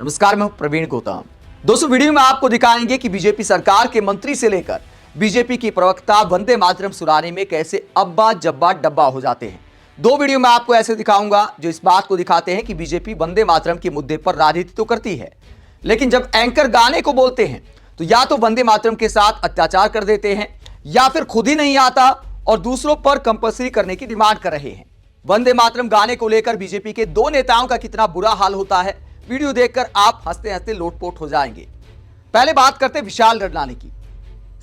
नमस्कार, मैं प्रवीण गौतम। दोस्तों, वीडियो में आपको दिखाएंगे कि बीजेपी सरकार के मंत्री से लेकर बीजेपी की प्रवक्ता वंदे मातरम सुनाने में कैसे अब्बा जब्बा डब्बा हो जाते हैं। दो वीडियो में आपको ऐसे दिखाऊंगा जो इस बात को दिखाते हैं कि बीजेपी वंदे मातरम के मुद्दे पर राजनीति तो करती है, लेकिन जब एंकर गाने को बोलते हैं तो या तो वंदे मातरम के साथ अत्याचार कर देते हैं या फिर खुद ही नहीं आता और दूसरों पर कंपल्सरी करने की डिमांड कर रहे हैं। वंदे मातरम गाने को लेकर बीजेपी के दो नेताओं का कितना बुरा हाल होता है, वीडियो देखकर आप हंसते हंसते लोटपोट हो जाएंगे। पहले बात करते विशाल डडलानी की।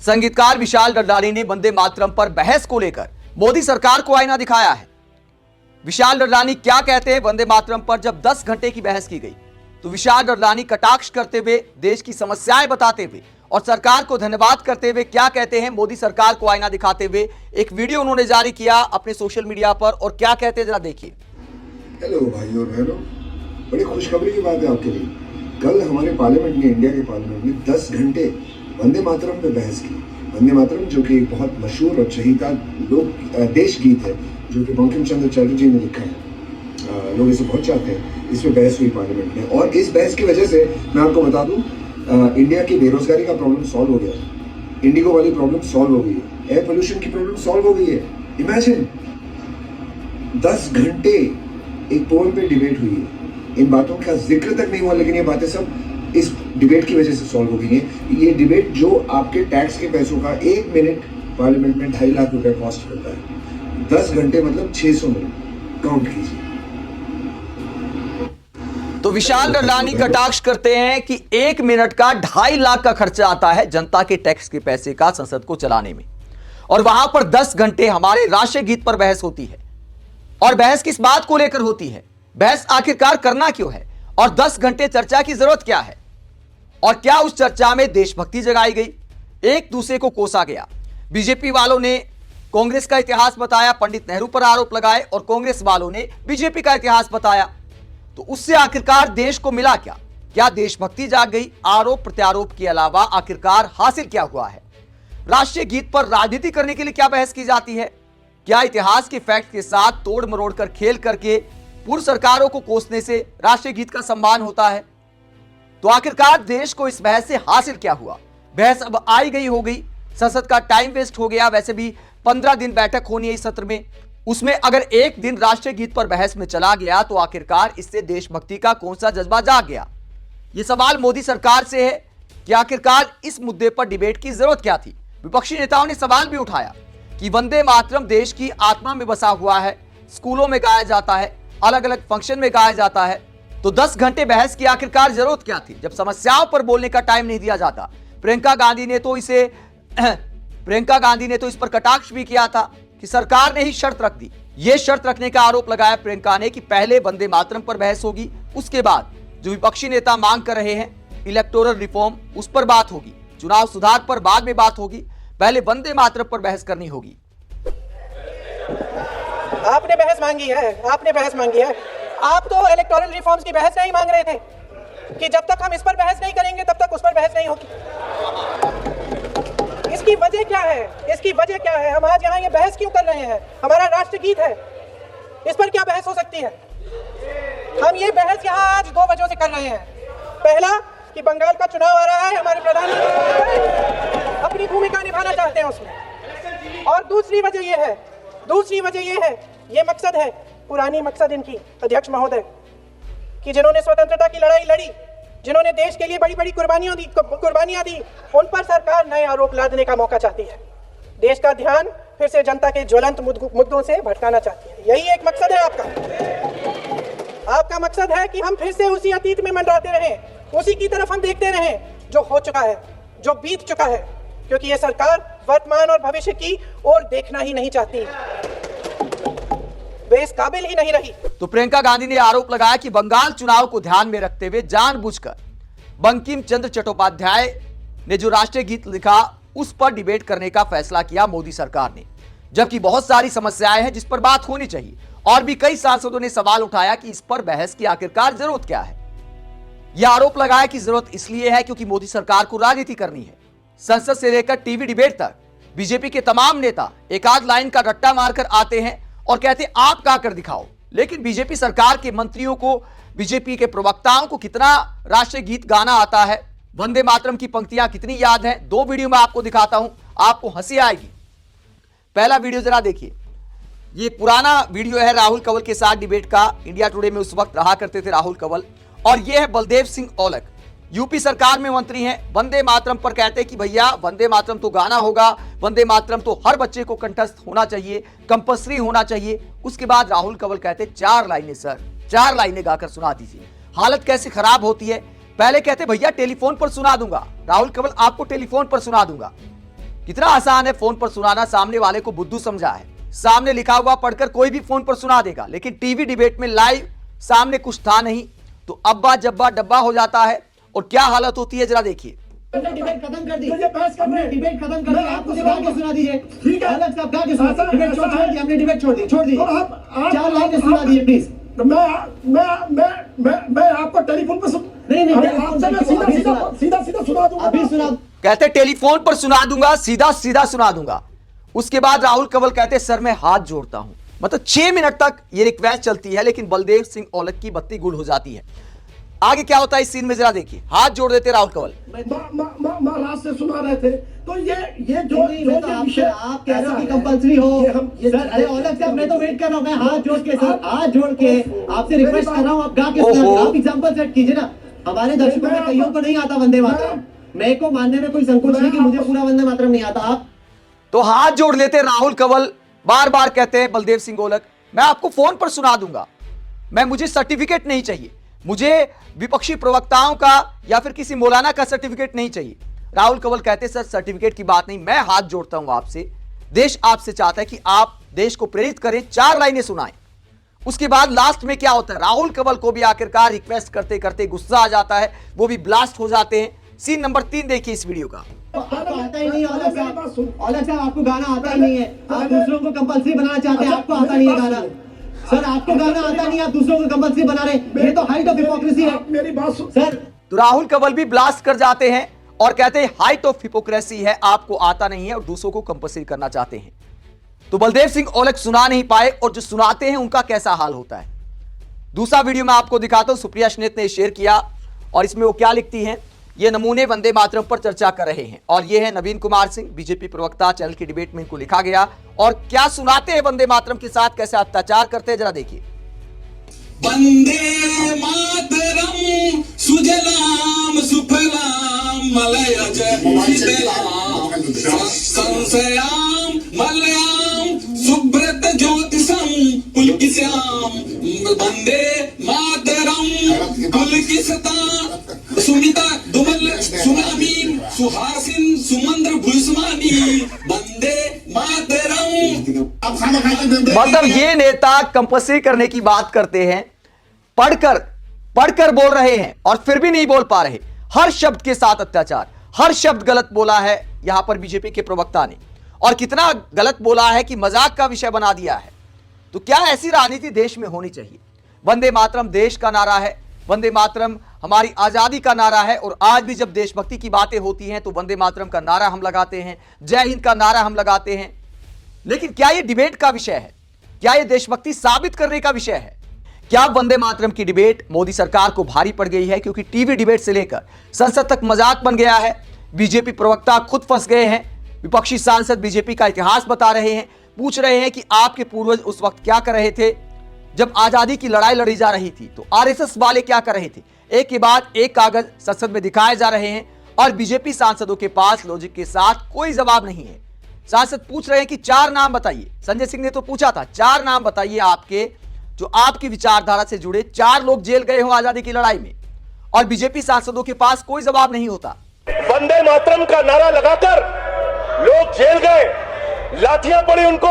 संगीतकार विशाल डडलानी ने वंदे मातरम पर बहस को लेकर मोदी सरकार को आईना दिखाया है। विशाल डडलानी क्या कहते हैं वंदे मातरम पर जब 10 घंटे की बहस की गई तो विशाल डडलानी कटाक्ष करते हुए, देश की समस्याएं बताते हुए और सरकार को धन्यवाद करते हुए क्या कहते हैं, मोदी सरकार को आईना दिखाते हुए एक वीडियो उन्होंने जारी किया अपने सोशल मीडिया पर, और क्या कहते हैं जरा देखिए। हेलो भाइयों और बहनों, बड़ी खुशखबरी की बात है आपके लिए। कल हमारे पार्लियामेंट में, इंडिया के पार्लियामेंट में 10 घंटे वंदे मातरम पे बहस की। वंदे मातरम जो कि एक बहुत मशहूर और चहीता देश गीत है जो कि बंकिम चंद्र चटर्जी ने लिखा है, लोग इसे बहुत चाहते हैं। इस पे बहस हुई पार्लियामेंट में और इस बहस की वजह से मैं आपको बता दूं, इंडिया की बेरोजगारी का प्रॉब्लम सॉल्व हो गया है, इंडिगो वाली प्रॉब्लम सॉल्व हो गई है, एयर पोल्यूशन की प्रॉब्लम सॉल्व हो गई है। इमेजिन 10 घंटे एक पोल पे डिबेट हुई है, इन बातों का जिक्र तक नहीं हुआ, लेकिन ये बातें सब इस डिबेट की वजह से सॉल्व हो गई है। ये डिबेट जो आपके टैक्स के पैसों का 1 मिनट पार्लियामेंट में 2.5 लाख रुपए कॉस्ट करता है, 10 घंटे मतलब 600 मिनट, काउंट कीजिए। तो विशाल डडलानी कटाक्ष करते हैं कि 1 मिनट का 2.5 लाख का खर्चा आता है जनता के टैक्स के पैसे का संसद को चलाने में, और वहां पर 10 घंटे हमारे राष्ट्रीय गीत पर बहस होती है। और बहस किस बात को लेकर होती है, बहस आखिरकार करना क्यों है, और 10 घंटे चर्चा की जरूरत क्या है, और क्या उस चर्चा में देशभक्ति जगाई गई, एक दूसरे को कोसा गया। बीजेपी वालों ने कांग्रेस का इतिहास बताया, पंडित नेहरू पर आरोप लगाए, और कांग्रेस वालों ने बीजेपी का इतिहास बताया। तो उससे आखिरकार देश को मिला क्या? क्या देशभक्ति जाग गई? आरोप प्रत्यारोप के अलावा आखिरकार हासिल क्या हुआ है? राष्ट्रीय गीत पर राजनीति करने के लिए क्या बहस की जाती है? क्या इतिहास के फैक्ट के साथ तोड़ मरोड़ कर खेल करके पूर्व सरकारों को कोसने से राष्ट्रीय गीत का सम्मान होता है? तो आखिरकार देश को इस बहस से हासिल क्या हुआ? बहस अब आई गई हो गई, संसद का टाइम वेस्ट हो गया। वैसे भी 15 दिन बैठक होनी है इस सत्र में, उसमें अगर एक दिन राष्ट्रीय गीत पर बहस में चला गया तो आखिरकार इससे देशभक्ति का कौन सा जज्बा जाग गया? यह सवाल मोदी सरकार से है कि आखिरकार इस मुद्दे पर डिबेट की जरूरत क्या थी। विपक्षी नेताओं ने सवाल भी उठाया कि वंदे मातरम देश की आत्मा में बसा हुआ है, स्कूलों में गाया जाता है, अलग अलग फंक्शन में गाया जाता है, तो 10 घंटे बहस की आखिरकार जरूरत क्या थी जब समस्याओं पर बोलने का टाइम नहीं दिया जाता। प्रियंका गांधी ने तो इस पर कटाक्ष भी किया था कि सरकार ने ही शर्त रख दी। यह शर्त रखने का आरोप लगाया प्रियंका ने कि पहले वंदे मातरम पर बहस होगी, उसके बाद जो विपक्षी नेता मांग कर रहे हैं इलेक्टोरल रिफॉर्म, उस पर बात होगी, चुनाव सुधार पर बाद में बात होगी, पहले वंदे मातरम पर बहस करनी होगी। आपने बहस मांगी है, आप तो इलेक्टोरल रिफॉर्म्स की बहस नहीं मांग रहे थे कि जब तक हम इस पर बहस नहीं करेंगे तब तक उस पर बहस नहीं होगी। इसकी वजह क्या है? हम आज यहाँ ये बहस क्यों कर रहे हैं? हमारा राष्ट्रीय गीत है, इस पर क्या बहस हो सकती है? हम ये बहस यहाँ आज 2 वजहों से कर रहे हैं। पहला कि बंगाल का चुनाव आ रहा है, हमारे प्रधानमंत्री अपनी भूमिका निभाना चाहते हैं उसमें, और दूसरी वजह ये है, ये मकसद है, पुरानी मकसद इनकी अध्यक्ष महोदय, कि जिन्होंने स्वतंत्रता की लड़ाई लड़ी, जिन्होंने देश के लिए बड़ी बड़ी कुर्बानियां दी, उन पर सरकार नए आरोप लादने का मौका चाहती है, देश का ध्यान फिर से जनता के ज्वलंत मुद्दों से भटकाना चाहती है। यही एक मकसद है आपका मकसद है कि हम फिर से उसी अतीत में मंडराते रहें, उसी की तरफ हम देखते रहें जो हो चुका है, जो बीत चुका है, क्योंकि ये सरकार वर्तमान और भविष्य की ओर देखना ही नहीं चाहती, वे इस काबिल ही नहीं रही। तो प्रियंका गांधी ने आरोप लगाया कि बंगाल चुनाव को ध्यान में रखते हुए जानबूझकर बंकिम चंद्र चट्टोपाध्याय ने जो राष्ट्रीय गीत लिखा उस पर डिबेट करने का फैसला किया मोदी सरकार ने, जबकि बहुत सारी समस्याएं हैं जिस पर बात होनी चाहिए। और भी कई सांसदों ने सवाल उठाया कि इस पर बहस की आखिरकार जरूरत क्या है। यह आरोप लगाया कि जरूरत इसलिए है क्योंकि मोदी सरकार को राजनीति करनी है। संसद से लेकर टीवी डिबेट तक बीजेपी के तमाम नेता एक आध लाइन का रट्टा मारकर आते हैं और कहते आप गा कर दिखाओ, लेकिन बीजेपी सरकार के मंत्रियों को बीजेपी के प्रवक्ताओं को कितना राष्ट्रीय गीत गाना आता है, वंदे मातरम की पंक्तियां कितनी याद हैं। दो वीडियो में आपको दिखाता हूं, आपको हंसी आएगी। पहला वीडियो जरा देखिए, ये पुराना वीडियो है राहुल कंवल के साथ डिबेट का। इंडिया टुडे में उस वक्त रहा करते थे राहुल कंवल। और ये है बलदेव सिंह औलख, यूपी सरकार में मंत्री हैं। वंदे मातरम पर कहते हैं कि भैया वंदे मातरम तो गाना होगा, वंदे मातरम तो हर बच्चे को कंठस्थ होना चाहिए, कंपल्सरी होना चाहिए। उसके बाद राहुल कंवल कहते 4 लाइनें सर, 4 लाइनें गाकर सुना दीजिए। हालत कैसे खराब होती है। पहले कहते भैया टेलीफोन पर सुना दूंगा, राहुल कंवल आपको टेलीफोन पर सुना दूंगा। कितना आसान है फोन पर सुनाना, सामने वाले को बुद्धू समझा है। सामने लिखा हुआ पढ़कर कोई भी फोन पर सुना देगा, लेकिन टीवी डिबेट में लाइव सामने कुछ था नहीं, तो अब्बा जब्बा डब्बा हो जाता है। और क्या हालत होती है जरा देखिए। डिबेट खत्म कर दी, हमने डिबेट खत्म कर दी, आप मुझे गा के सुना दीजिए। ठीक है, अलग से आप गा के सुना दीजिए। डिबेट छोड़ दी, हमने डिबेट छोड़ दी। 4 लाइनें सुना दीजिए प्लीज। मैं आपको टेलीफोन पर नहीं आपसे मैं सीधा सुना दूंगा। अभी सुना। कहते टेलीफोन पर सुना दूंगा, सीधा सीधा सुना दूंगा। उसके बाद राहुल कंवल कहते सर मैं हाथ जोड़ता हूं। मतलब 6 मिनट तक ये रिक्वेस्ट चलती है, लेकिन बलदेव सिंह औलख की बत्ती गुल हो जाती है। आगे क्या होता है इस सीन में जरा देखिए। हाथ जोड़ देते राहुल कंवल। महाराज से सुना रहे थे, तो ये जो विषय आप कह रहे हो कि कंपल्सरी हो सर। अरे औलख साहब मैं तो वेट कर रहा हूं, मैं हाथ जोड़ के सर, हाथ जोड़ के आपसे रिक्वेस्ट कर रहा हूं, आप गा के सुना। आप एग्जांपल सेट कीजिए ना। हमारे दर्शकों में कईयों को नहीं आता वंदे मातरम, मेरे को मानने में कोई संकोच नहीं कि मुझे पूरा वंदे मातरम नहीं आता। आप तो हाथ जोड़ लेते राहुल कंवल, बार बार कहते हैं बलदेव सिंह औलख मैं आपको फोन पर सुना दूंगा, मुझे सर्टिफिकेट नहीं चाहिए, मुझे विपक्षी प्रवक्ताओं का या फिर किसी मौलाना का सर्टिफिकेट नहीं चाहिए। राहुल कंवल कहते सर सर्टिफिकेट की बात नहीं, मैं हाथ जोड़ता हूं आपसे, देश आपसे चाहता है कि आप देश को प्रेरित करें, 4 लाइनें सुनाएं। उसके बाद लास्ट में क्या होता है, राहुल कंवल को भी आखिरकार रिक्वेस्ट करते करते गुस्सा आ जाता है, वो भी ब्लास्ट हो जाते हैं। सीन नंबर 3 देखिए इस वीडियो का। आपको आता ही नहीं औलख साहब, औलख साहब आपको गाना आता ही नहीं है, आप दूसरों को कंपल्सरी बनाना चाहते हैं, आपको आता नहीं है गाना सर, आपको गाना आता नहीं है, आप दूसरों को कंपल्सरी बना रहे, ये तो हाइट ऑफ हिपोक्रेसी है। मेरी बात सुन सर। तो राहुल कंवल भी ब्लास्ट कर जाते हैं और कहते हैं हाइट ऑफ हिपोक्रेसी है, आपको आता नहीं है और दूसरों को कंपल्सरी करना चाहते हैं। तो बलदेव सिंह औलख सुना नहीं पाए और जो सुनाते हैं उनका कैसा हाल होता है। दूसरा वीडियो मैं आपको दिखाता हूं, सुप्रिया स्नेत ने शेयर किया और इसमें वो क्या लिखती हैं। ये नमूने वंदे मातरम पर चर्चा कर रहे हैं और ये है नवीन कुमार सिंह, बीजेपी प्रवक्ता, चैनल की डिबेट में इनको लिखा गया। और क्या सुनाते हैं वंदे मातरम के साथ, कैसे अत्याचार करते हैं जरा देखिए। वंदे मातरम सुजलाम सुफलाम मलयज शीतलाम संशयाम मलयाम सुब्रत ज्योतिषम पुलकिस्याम वंदे मातरम पुलकिसता सुमिता दुमल सुनामीन सुहासिन सुमंद्र भुस्मानी वंदे मातरम। मतलब ये नेता कंपल्सरी करने की बात करते हैं, पढ़कर बोल रहे हैं और फिर भी नहीं बोल पा रहे। हर शब्द के साथ अत्याचार, हर शब्द गलत बोला है यहां पर बीजेपी के प्रवक्ता ने, और कितना गलत बोला है कि मजाक का विषय बना दिया है। तो क्या ऐसी राजनीति देश में होनी चाहिए। वंदे मातरम देश का नारा है, वंदे मातरम हमारी आजादी का नारा है, और आज भी जब देशभक्ति की बातें होती हैं तो वंदे मातरम का नारा हम लगाते हैं, जय हिंद का नारा हम लगाते हैं। लेकिन क्या यह डिबेट का विषय है, क्या यह देशभक्ति साबित करने का विषय है। क्या वंदे मातरम की डिबेट मोदी सरकार को भारी पड़ गई है, क्योंकि टीवी डिबेट से लेकर संसद तक मजाक बन गया है। बीजेपी प्रवक्ता खुद फंस गए हैं, विपक्षी सांसद बीजेपी का इतिहास बता रहे हैं, पूछ रहे हैं कि आपके पूर्वज उस वक्त क्या कर रहे थे जब आजादी की लड़ाई लड़ी जा रही थी, तो आरएसएस वाले क्या कर रहे थे। एक के बाद एक कागज संसद में दिखाए जा रहे हैं और बीजेपी सांसदों के पास लॉजिक के साथ कोई जवाब नहीं है। सांसद पूछ रहे हैं कि 4 नाम बताइए, संजय सिंह ने तो पूछा था 4 नाम बताइए आपके जो आपकी विचारधारा से जुड़े 4 लोग जेल गए हो आजादी की लड़ाई में, और बीजेपी सांसदों के पास कोई जवाब नहीं होता। वंदे मातरम का नारा लगाकर लोग जेल गए, लाठियां पड़ी उनको।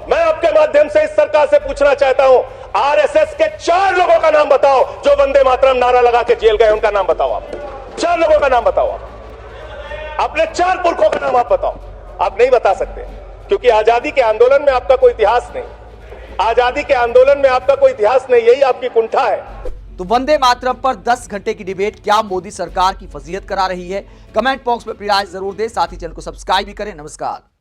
मैं आपके माध्यम से इस सरकार से पूछना चाहता हूं, आरएसएस के 4 लोगों का नाम बताओ जो वंदे मातरम नारा लगा के जेल गए, उनका नाम बताओ आप। 4 लोगों का नाम बताओ आप, अपने 4 पुरखों का नाम आप बताओ। आप नहीं बता सकते क्योंकि आजादी के आंदोलन में आपका कोई इतिहास नहीं, आजादी के आंदोलन में आपका कोई इतिहास नहीं, यही आपकी कुंठा है। तो वंदे मातरम पर 10 घंटे की डिबेट क्या मोदी सरकार की फजीहत करा रही है। कमेंट बॉक्स में अपनी राय जरूर दें, साथ ही चैनल को सब्सक्राइब भी करें। नमस्कार।